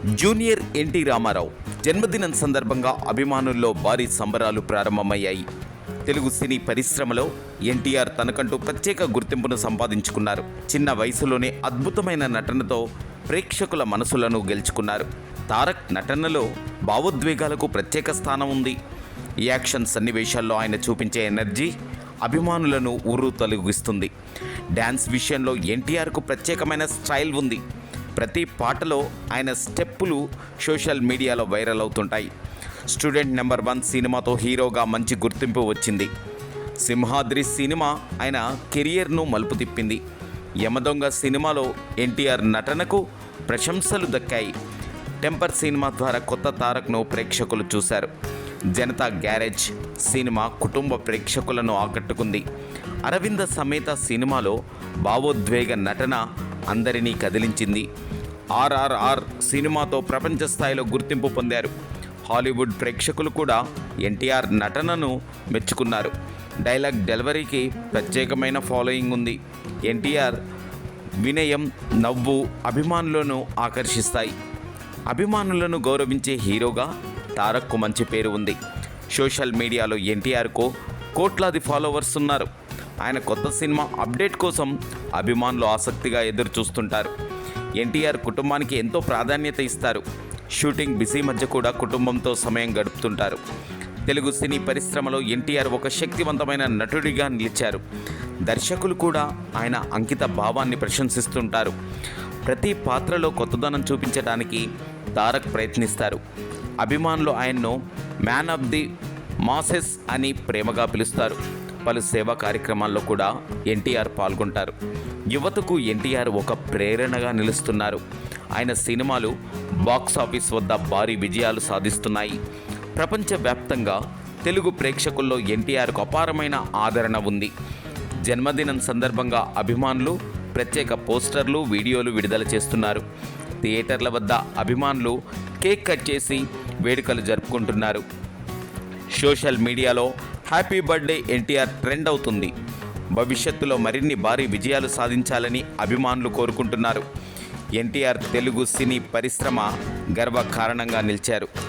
Junior NT Ramarao జన్మదినం సందర్భంగా అభిమానుల్లో భారీ సంబరాలు ప్రారంభమయ్యాయి. తెలుగు సినీ పరిశ్రమలో ఎన్టీఆర్ తనకంటూ ప్రత్యేక గుర్తింపును సంపాదించుకున్నారు. చిన్న వయసులోనే అద్భుతమైన నటనతో ప్రేక్షకుల మనసులను గెలుచుకున్నారు. తారక్ నటనలో భావోద్వేగాలకు ప్రత్యేక స్థానం ఉంది. యాక్షన్ సన్నివేశాల్లో ఆయన చూపించే ఎనర్జీ అభిమానులను ఊరు తొలగిస్తుంది. డ్యాన్స్ విషయంలో ఎన్టీఆర్కు ప్రత్యేకమైన స్టైల్ ఉంది. ప్రతి పాటలో ఆయన స్టెప్పులు సోషల్ మీడియాలో వైరల్ అవుతుంటాయి. స్టూడెంట్ నెంబర్ 1 సినిమాతో హీరోగా మంచి గుర్తింపు వచ్చింది. సింహాద్రి సినిమా ఆయన కెరియర్ను మలుపు తిప్పింది. యమదొంగ సినిమాలో ఎన్టీఆర్ నటనకు ప్రశంసలు దక్కాయి. టెంపర్ సినిమా ద్వారా కొత్త తారక్ను ప్రేక్షకులు చూశారు. జనతా గ్యారేజ్ సినిమా కుటుంబ ప్రేక్షకులను ఆకట్టుకుంది. అరవింద సమేత సినిమాలో భావోద్వేగ నటన అందరినీ కదిలించింది. ఆర్ఆర్ఆర్ సినిమాతో ప్రపంచ స్థాయిలో గుర్తింపు పొందారు. హాలీవుడ్ ప్రేక్షకులు కూడా ఎన్టీఆర్ నటనను మెచ్చుకున్నారు. డైలాగ్ డెలివరీకి ప్రత్యేకమైన ఫాలోయింగ్ ఉంది. ఎన్టీఆర్ వినయం, నవ్వు అభిమానులను ఆకర్షిస్తాయి. అభిమానులను గౌరవించే హీరోగా తారక్కు మంచి పేరు ఉంది. సోషల్ మీడియాలో ఎన్టీఆర్కు కోట్లాది ఫాలోవర్స్ ఉన్నారు. ఆయన కొత్త సినిమా అప్డేట్ కోసం అభిమానులు ఆసక్తిగా ఎదురు చూస్తుంటారు. ఎన్టీఆర్ కుటుంబానికి ఎంతో ప్రాధాన్యత ఇస్తారు. షూటింగ్ బిజీ మధ్య కూడా కుటుంబంతో సమయం గడుపుతుంటారు. తెలుగు సినీ పరిశ్రమలో ఎన్టీఆర్ ఒక శక్తివంతమైన నటుడిగా నిలిచారు. దర్శకులు కూడా ఆయన అంకిత భావాన్ని ప్రశంసిస్తుంటారు. ప్రతి పాత్రలో కొత్తదనం చూపించడానికి తారక్ ప్రయత్నిస్తారు. అభిమానులు ఆయన్ను మ్యాన్ ఆఫ్ ది మాసెస్ అని ప్రేమగా పిలుస్తారు. పలు సేవా కార్యక్రమాల్లో కూడా ఎన్టీఆర్ పాల్గొంటారు. యువతకు ఎన్టీఆర్ ఒక ప్రేరణగా నిలుస్తున్నారు. ఆయన సినిమాలు బాక్స్ ఆఫీస్ వద్ద భారీ విజయాలు సాధిస్తున్నాయి. ప్రపంచవ్యాప్తంగా తెలుగు ప్రేక్షకుల్లో ఎన్టీఆర్కు అపారమైన ఆదరణ ఉంది. జన్మదినం సందర్భంగా అభిమానులు ప్రత్యేక పోస్టర్లు, వీడియోలు విడుదల చేస్తున్నారు. థియేటర్ల వద్ద అభిమానులు కేక్ కట్ చేసి వేడుకలు జరుపుకుంటున్నారు. సోషల్ మీడియాలో హ్యాపీ బర్త్డే ఎన్టీఆర్ ట్రెండ్ అవుతుంది. భవిష్యత్తులో మరిన్ని భారీ విజయాలు సాధించాలని అభిమానులు కోరుకుంటున్నారు. ఎన్టీఆర్ తెలుగు సినీ పరిశ్రమ గర్వకారణంగా నిలిచారు.